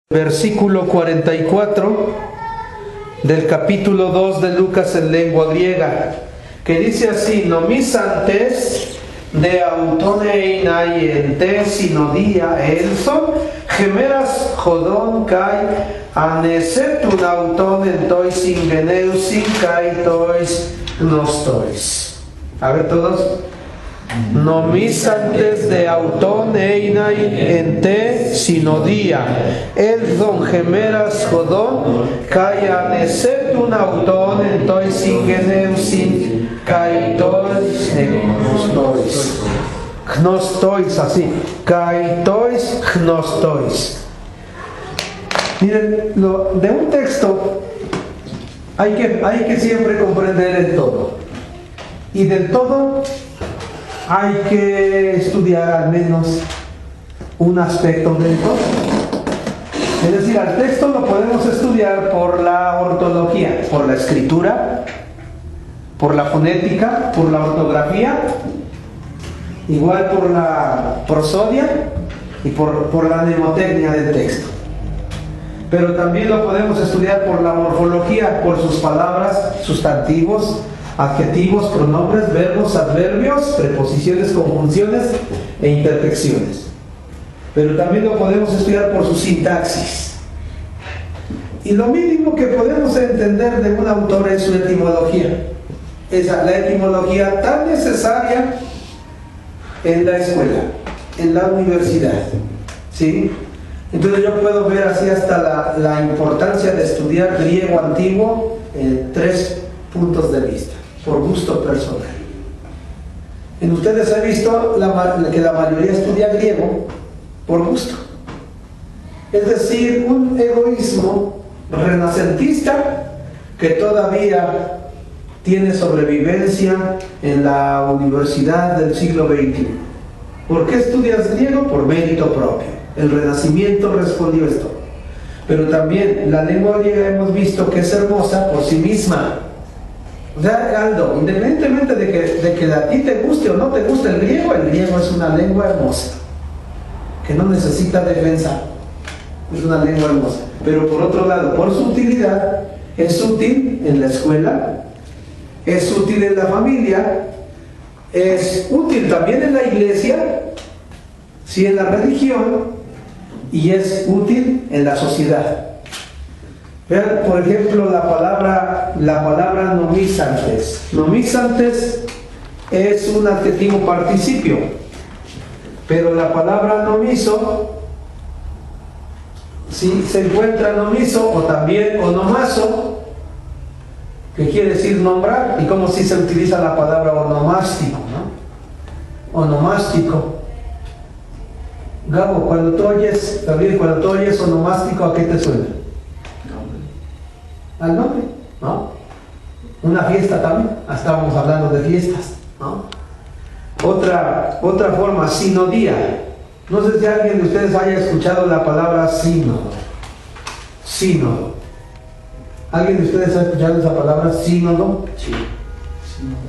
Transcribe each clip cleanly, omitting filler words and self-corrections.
Versículo 44 del capítulo 2 de Lucas en lengua griega, que dice así: nomisantes de autoneina y entes sinodia elson gemeras jodon kai anesetun auton entois ingeneusin kai tois gnostois. A ver todos. Nomisantes de auton einai ente sinodia elzon gemeras jodon kai anesetun auton entois ingeneusin kai tois gnostois, así, kai tois gnostois. Miren, de un texto hay que siempre comprender el todo, y del todo hay que estudiar al menos un aspecto del todo. Es decir, al texto lo podemos estudiar por la ortología, por la escritura, por la fonética, por la ortografía, igual por la prosodia y por la mnemotecnia del texto. Pero también lo podemos estudiar por la morfología, por sus palabras, sustantivos, adjetivos, pronombres, verbos, adverbios, preposiciones, conjunciones e imperfecciones. Pero también lo podemos estudiar por su sintaxis. Y lo mínimo que podemos entender de un autor es su etimología. La etimología tan necesaria en la escuela, en la universidad, ¿sí? Entonces yo puedo ver así hasta la importancia de estudiar griego antiguo en 3 puntos de vista, por gusto personal. En ustedes he visto que la mayoría estudia griego por gusto. Es decir, un egoísmo renacentista que todavía tiene sobrevivencia en la universidad del siglo XXI. ¿Por qué estudias griego? Por mérito propio. El Renacimiento respondió esto. Pero también la lengua griega hemos visto que es hermosa por sí misma. O sea, Aldo, independientemente de que a ti te guste o no te guste el griego es una lengua hermosa, que no necesita defensa. Es una lengua hermosa. Pero por otro lado, por su utilidad, es útil en la escuela, es útil en la familia, es útil también en la iglesia, sí, en la religión, y es útil en la sociedad. Vean, por ejemplo, la palabra nomisantes. Nomisantes es un adjetivo participio, pero la palabra nomiso, si se encuentra nomiso o también onomaso, que quiere decir nombrar, y como si se utiliza la palabra onomástico, ¿no? Onomástico. Gabo, cuando tú oyes onomástico, ¿a qué te suena? Al nombre, ¿no? Una fiesta también, estábamos hablando de fiestas, ¿no? Otra forma, sinodía. No sé si alguien de ustedes haya escuchado la palabra sínodo. Sínodo. ¿Alguien de ustedes ha escuchado esa palabra sínodo? Sí.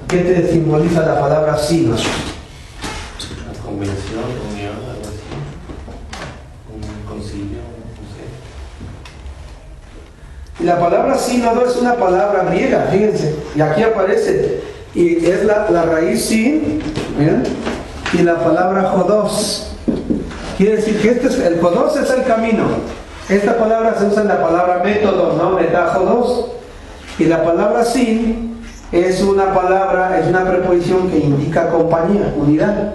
¿Qué te simboliza la palabra sínodo? La convención, reunión, algo así. Un concilio, no sé. La palabra sínodo es una palabra griega, fíjense, y aquí aparece, y es la raíz sin, ¿miren? Y la palabra jodos. Quiere decir que el jodos es el camino. Esta palabra se usa en la palabra método, ¿no? Metajodos. Y la palabra sin es una preposición que indica compañía, unidad.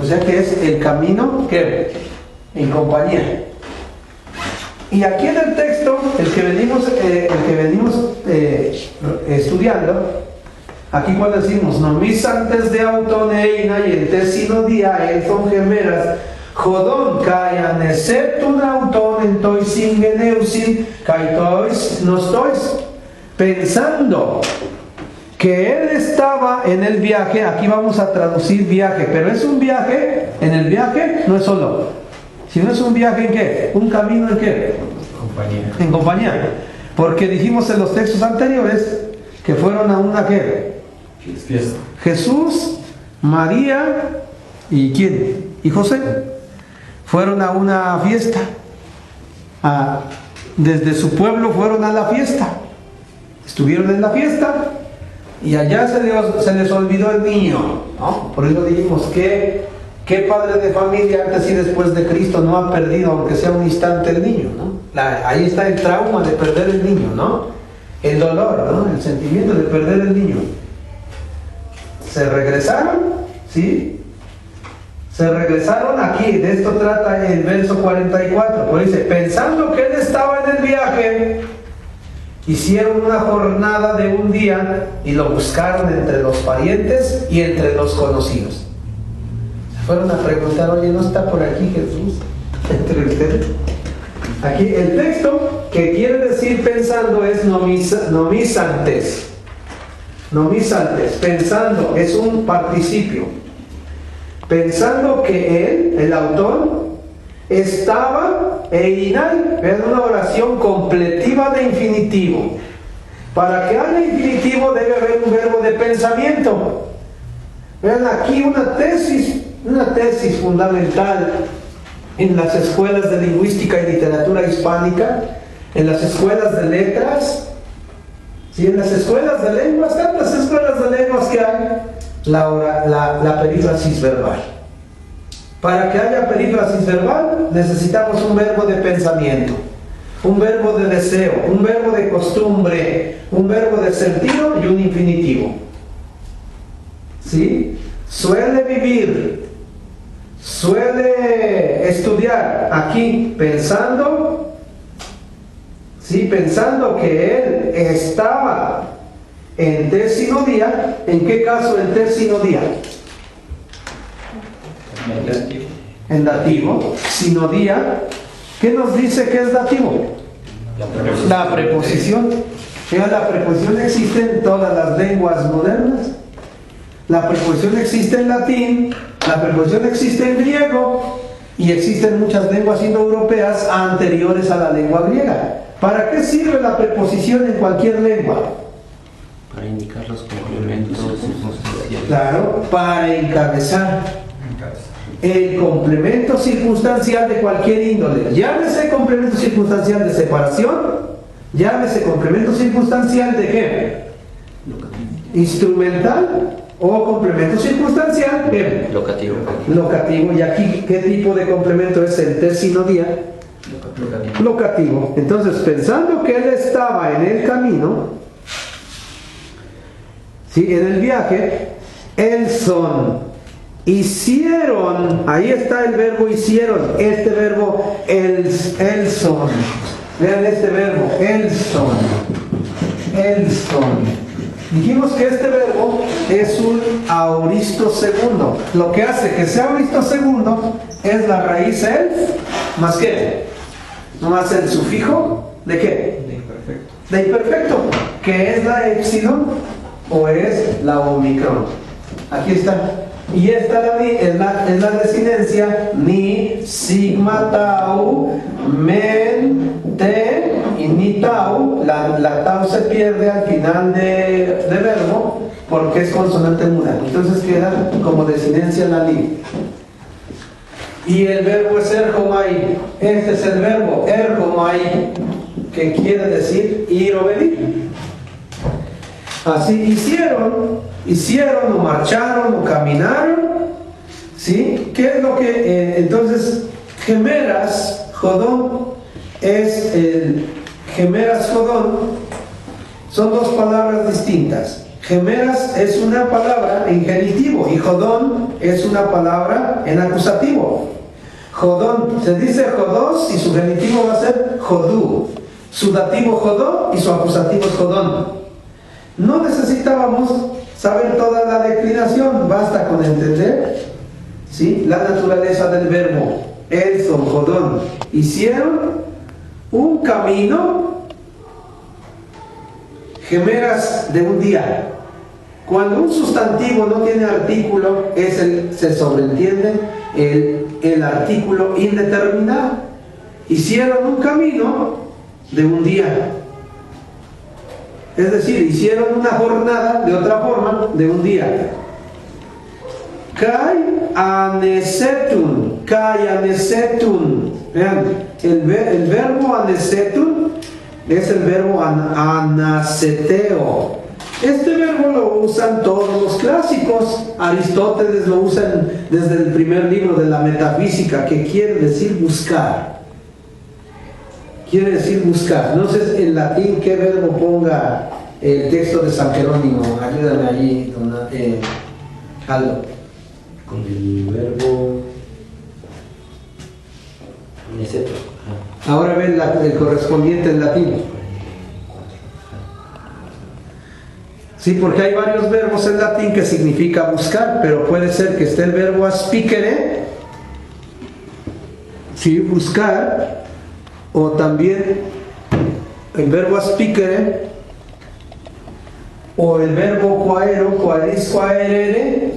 O sea que es el camino que en compañía. Y aquí en el texto, el que venimos estudiando, aquí cuando decimos nomisantes de autoneina y entes sinodia elzon gemeras jodon kai anesetun auton entois ingeneusin kai tois gnostois, pensando que él estaba en el viaje. Aquí vamos a traducir viaje, pero es un viaje. En el viaje no es solo, sino es un viaje en qué, un camino en qué, Compañía. en compañía, porque dijimos en los textos anteriores que fueron a una ¿qué? Fiesta. Jesús, María y ¿quién? Y José fueron a una fiesta. desde su pueblo fueron a la fiesta. Estuvieron en la fiesta y allá se les olvidó el niño, ¿no? Por eso dijimos que ¿qué padre de familia antes y después de Cristo no ha perdido, aunque sea un instante, el niño, ¿no? Ahí está el trauma de perder el niño, ¿no? El dolor, ¿no? El sentimiento de perder el niño. Se regresaron, ¿sí? Se regresaron aquí. De esto trata el verso 44. Pues dice, pensando que él estaba en el viaje, hicieron una jornada de un día y lo buscaron entre los parientes y entre los conocidos. Fueron a preguntar, oye, ¿no está por aquí Jesús entre ustedes? Aquí el texto que quiere decir pensando es nomisantes. Nomisantes, pensando, es un participio. Pensando que él, el autor, estaba einai, es una oración completiva de infinitivo. Para que haya infinitivo debe haber un verbo de pensamiento. Vean aquí una tesis fundamental en las escuelas de lingüística y literatura hispánica, en las escuelas de letras, ¿sí? En las escuelas de lenguas, tantas escuelas de lenguas que hay, la perífrasis verbal. Para que haya perífrasis verbal necesitamos un verbo de pensamiento, un verbo de deseo, un verbo de costumbre, un verbo de sentido y un infinitivo. ¿Sí? Suele vivir, suele estudiar aquí pensando, ¿sí? Pensando que él estaba en décimo día. ¿En qué caso en décimo día? En dativo. Sinodía. ¿Qué nos dice que es dativo? La preposición. La preposición existe en todas las lenguas modernas. La preposición existe en latín, la preposición existe en griego y existen muchas lenguas indoeuropeas anteriores a la lengua griega. ¿Para qué sirve la preposición en cualquier lengua? Para indicar los complementos circunstanciales. Claro, para encabezar. El complemento circunstancial de cualquier índole. Llámese complemento circunstancial de separación, llámese complemento circunstancial de ¿qué? Instrumental. O complemento circunstancial, ¿qué? Locativo. Locativo. ¿Y aquí qué tipo de complemento es el tercero día? Locativo. Entonces, pensando que él estaba en el camino, ¿sí? En el viaje, hicieron, ahí está el verbo hicieron, este verbo elson. Vean este verbo, elson. Dijimos que este verbo es un aoristo segundo. Lo que hace que sea aoristo segundo es la raíz el, ¿más qué? ¿No más el sufijo? ¿De qué? De imperfecto. De imperfecto. ¿Que es la epsilon o es la omicron? Aquí está. Y esta es la desinencia ni, sigma, tau, men, te y ni tau. La tau se pierde al final de verbo porque es consonante muda. Entonces queda como desinencia la li. Y el verbo es ergomai. Este es el verbo ergomai, que quiere decir ir o venir. Así hicieron o marcharon o caminaron, ¿sí? ¿Qué es lo que entonces gemeras jodón es el gemeras jodón? Son dos palabras distintas. Gemeras es una palabra en genitivo y jodón es una palabra en acusativo. Jodón, se dice jodos y su genitivo va a ser jodú, su dativo jodó y su acusativo es jodón. No necesitábamos saber toda la declinación, basta con entender, ¿sí? La naturaleza del verbo. Elson, jodón, hicieron un camino, gemeras de un día. Cuando un sustantivo no tiene artículo, se sobreentiende el artículo indeterminado. Hicieron un camino de un día. Es decir, hicieron una jornada, de otra forma, de un día. Kai anesetun. Vean, el verbo anesetun es el verbo anaseteo. Este verbo lo usan todos los clásicos. Aristóteles lo usa desde el primer libro de la Metafísica, que quiere decir buscar. Quiere decir buscar. No sé en latín qué verbo ponga el texto de San Jerónimo. Ayúdame allí, Aldo. Con el verbo neseto. Ahora ven el correspondiente en latín. Sí, porque hay varios verbos en latín que significa buscar, pero puede ser que esté el verbo aspicere, sí, buscar, o también el verbo aspicere, o el verbo quaero, quaeris, quaerere,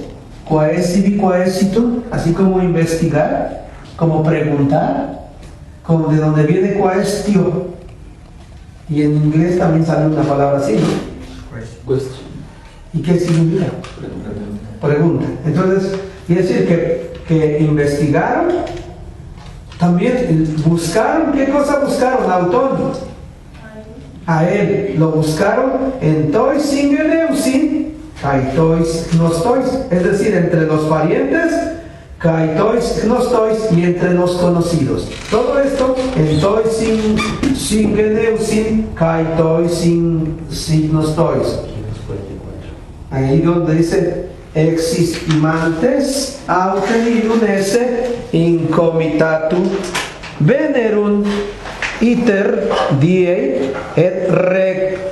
quaesivi, quaesitum, así como investigar, como preguntar, como de donde viene quaestio, y en inglés también sale una palabra así, ¿no? ¿Y qué significa? Pregunta. Entonces, quiere decir que investigaron, también buscaron. ¿Qué cosa buscaron? Autón. A él lo buscaron en tois singeneusin, kai tois gnostois, es decir, entre los parientes, kai tois gnostois, y entre los conocidos. Todo esto en tois singeneusin, kai tois gnostois. Ahí donde dice existimantes autenidum esse incomitatum venerum iter diei et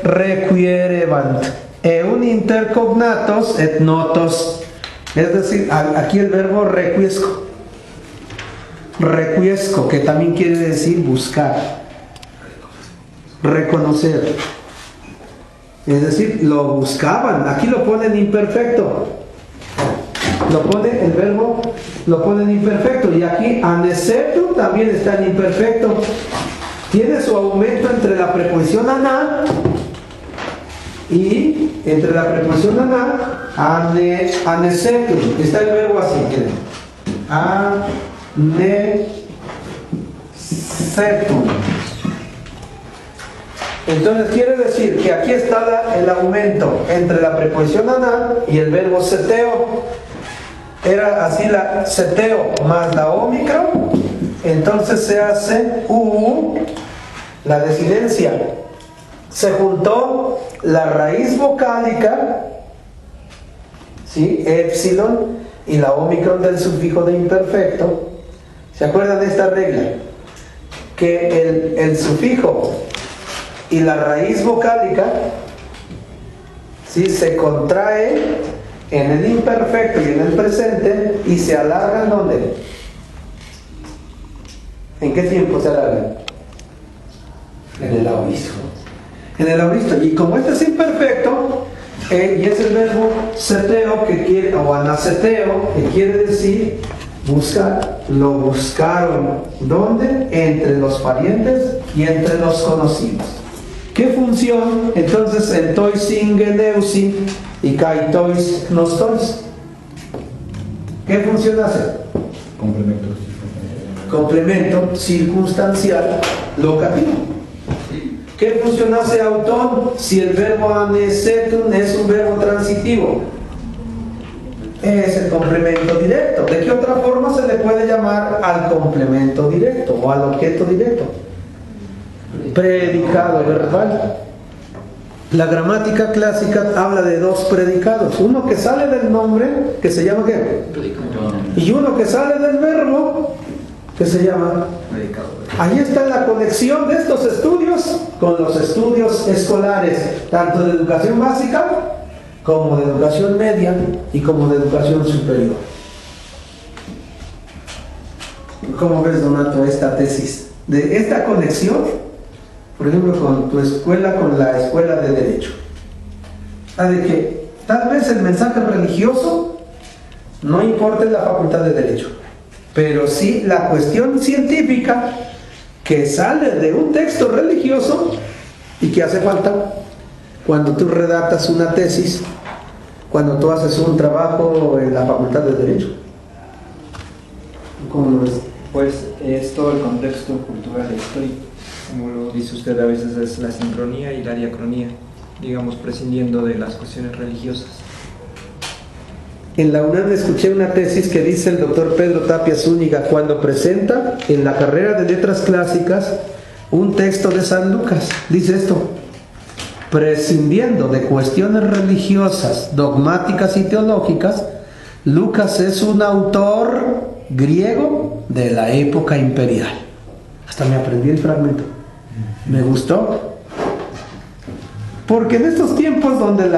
requierevant eun intercognatos et notos. Es decir, aquí el verbo requiesco, que también quiere decir buscar, reconocer. Es decir, lo buscaban. Aquí lo ponen imperfecto. El verbo lo ponen imperfecto. Y aquí anesetu también está en imperfecto. Tiene su aumento entre la preposición aná y entre la preposición aná, anesetu. Está el verbo así. Anesetu. Entonces quiere decir que aquí está el aumento entre la preposición aná y el verbo seteo. Era así la seteo más la ómicron, entonces se hace la desidencia. Se juntó la raíz vocálica, ¿sí? Epsilon, y la ómicron del sufijo de imperfecto. ¿Se acuerdan de esta regla? Que el sufijo y la raíz vocálica, ¿sí?, se contrae en el imperfecto y en el presente y se alargan. ¿Dónde? ¿En qué tiempo se alargan? En el auristo. En el auristo. Y como este es imperfecto, y es el verbo seteo o anaseteo, que quiere decir buscar, lo buscaron. ¿Dónde? Entre los parientes y entre los conocidos. ¿Qué función? Entonces, en tois singeneusin y kai tois gnostois, ¿qué función hace? Complemento circunstancial locativo. ¿Qué función hace autón si el verbo anesetum es un verbo transitivo? Es el complemento directo. ¿De qué otra forma se le puede llamar al complemento directo o al objeto directo? Predicado verbal. La gramática clásica habla de dos predicados: uno que sale del nombre, que se llama ¿qué? Predicado. Y uno que sale del verbo, que se llama predicado. Ahí está la conexión de estos estudios con los estudios escolares, tanto de educación básica como de educación media y como de educación superior. ¿Cómo ves, Donato, esta tesis? De esta conexión, por ejemplo, con tu escuela, con la escuela de Derecho. De que tal vez el mensaje religioso no importa en la facultad de Derecho, pero sí la cuestión científica que sale de un texto religioso y que hace falta cuando tú redactas una tesis, cuando tú haces un trabajo en la facultad de Derecho. ¿Cómo lo ves? Pues es todo el contexto cultural e histórico. Como lo dice usted, a veces es la sincronía y la diacronía, digamos, prescindiendo de las cuestiones religiosas. En la UNAM escuché una tesis que dice el doctor Pedro Tapia Zúñiga cuando presenta en la carrera de letras clásicas un texto de San Lucas. Dice esto: prescindiendo de cuestiones religiosas, dogmáticas y teológicas, Lucas es un autor griego de la época imperial. Hasta me aprendí el fragmento. Me gustó. Porque en estos tiempos donde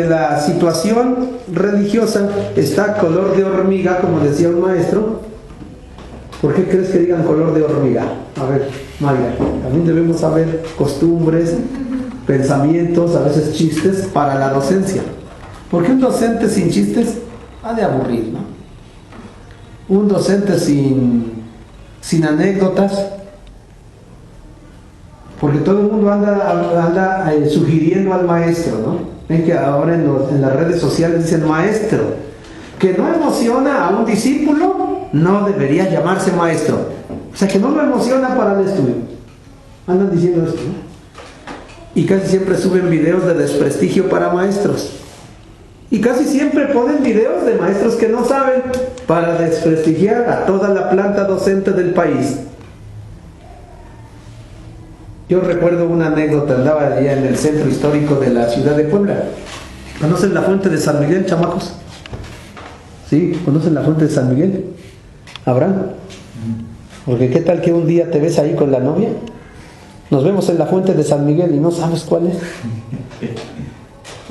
la situación religiosa está color de hormiga, como decía un maestro, ¿por qué crees que digan color de hormiga? A ver, Mayra, también debemos saber costumbres, pensamientos, a veces chistes para la docencia. Porque un docente sin chistes ha de aburrir, ¿no? Un docente sin anécdotas, porque todo el mundo anda sugiriendo al maestro, ¿no? Ven que ahora en las redes sociales dicen maestro, que no emociona a un discípulo, no debería llamarse maestro. O sea, que no lo emociona para el estudio. Andan diciendo esto, ¿no? Y casi siempre suben videos de desprestigio para maestros. Y casi siempre ponen videos de maestros que no saben para desprestigiar a toda la planta docente del país. Yo recuerdo una anécdota, andaba allá en el centro histórico de la ciudad de Puebla. ¿Conocen la fuente de San Miguel, chamacos? ¿Sí? ¿Conocen la fuente de San Miguel? ¿Abraham? Porque qué tal que un día te ves ahí con la novia, nos vemos en la fuente de San Miguel y no sabes cuál es.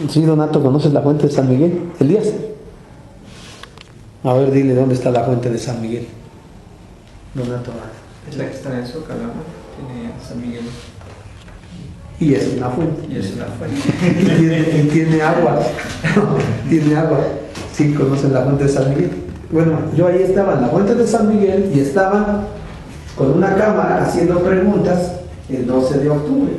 Sí, Donato, ¿conoces la fuente de San Miguel? Elías. A ver, dile dónde está la fuente de San Miguel. Donato. Es la que está en el Zócalo, ¿no? Tiene San Miguel. Y es una fuente. Y es una fuente. y tiene agua. Tiene agua. Sí, conocen la fuente de San Miguel. Bueno, yo ahí estaba en la fuente de San Miguel y estaba con una cámara haciendo preguntas el 12 de octubre.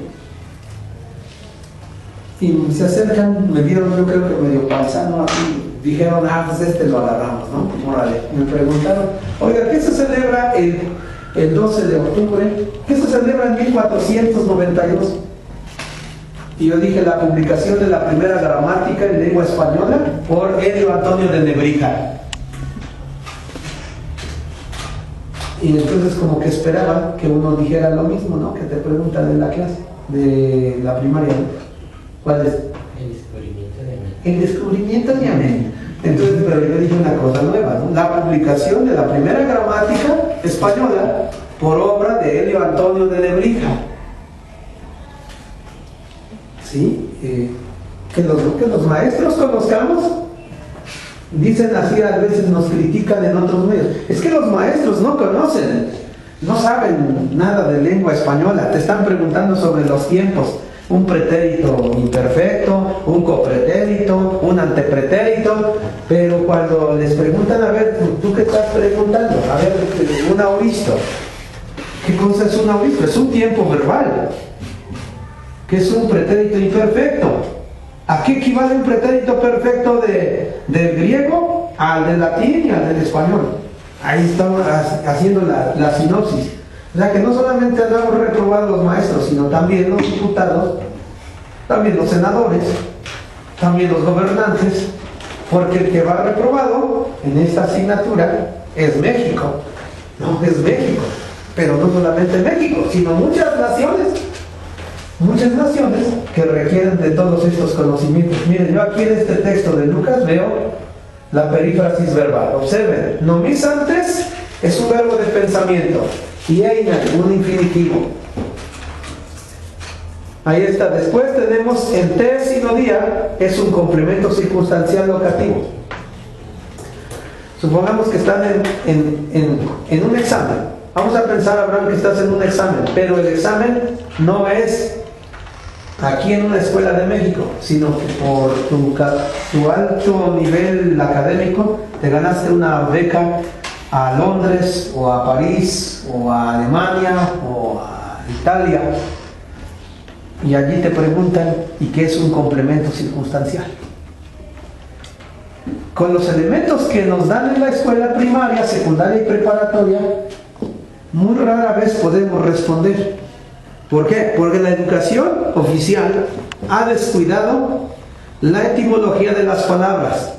Y se acercan, me dieron, yo creo que medio paisano así, dijeron, pues este lo agarramos, ¿no? Órale. Me preguntaron, oiga, ¿qué se celebra el 12 de octubre? ¿Qué se celebra en 1492? Y yo dije, la publicación de la primera gramática en lengua española por Elio Antonio de Nebrija. Y entonces como que esperaban que uno dijera lo mismo, ¿no? Que te preguntan en la clase de la primaria, ¿no? ¿Cuál es? El descubrimiento de América. El descubrimiento de América. Entonces, pero yo dije una cosa nueva, ¿no? La publicación de la primera gramática española por obra de Elio Antonio de Nebrija. ¿Sí? Que los maestros conozcamos. Dicen así, a veces nos critican en otros medios. Es que los maestros no conocen, no saben nada de lengua española. Te están preguntando sobre los tiempos. Un pretérito imperfecto, un copretérito, un antepretérito, pero cuando les preguntan, a ver, ¿tú qué estás preguntando? A ver, un auristo. ¿Qué cosa es un auristo? Es un tiempo verbal. ¿Qué es un pretérito imperfecto? ¿A qué equivale un pretérito perfecto del griego al del latín y al del español? Ahí estamos haciendo la sinopsis. O sea que no solamente andamos reprobados los maestros, sino también los diputados, también los senadores, también los gobernantes, porque el que va reprobado en esta asignatura es México. No, es México. Pero no solamente México, sino muchas naciones que requieren de todos estos conocimientos. Miren, yo aquí en este texto de Lucas veo la perífrasis verbal. Observen, nomis antes es un verbo de pensamiento. Y eina, un infinitivo. Ahí está. Después tenemos el te sinodía, es un complemento circunstancial locativo. Supongamos que están en un examen. Vamos a pensar, Abraham, que estás en un examen, pero el examen no es aquí en una escuela de México, sino que por tu alto nivel académico te ganaste una beca a Londres o a París o a Alemania o a Italia, y allí te preguntan ¿y qué es un complemento circunstancial? Con los elementos que nos dan en la escuela primaria, secundaria y preparatoria muy rara vez podemos responder. ¿Por qué? Porque la educación oficial ha descuidado la etimología de las palabras.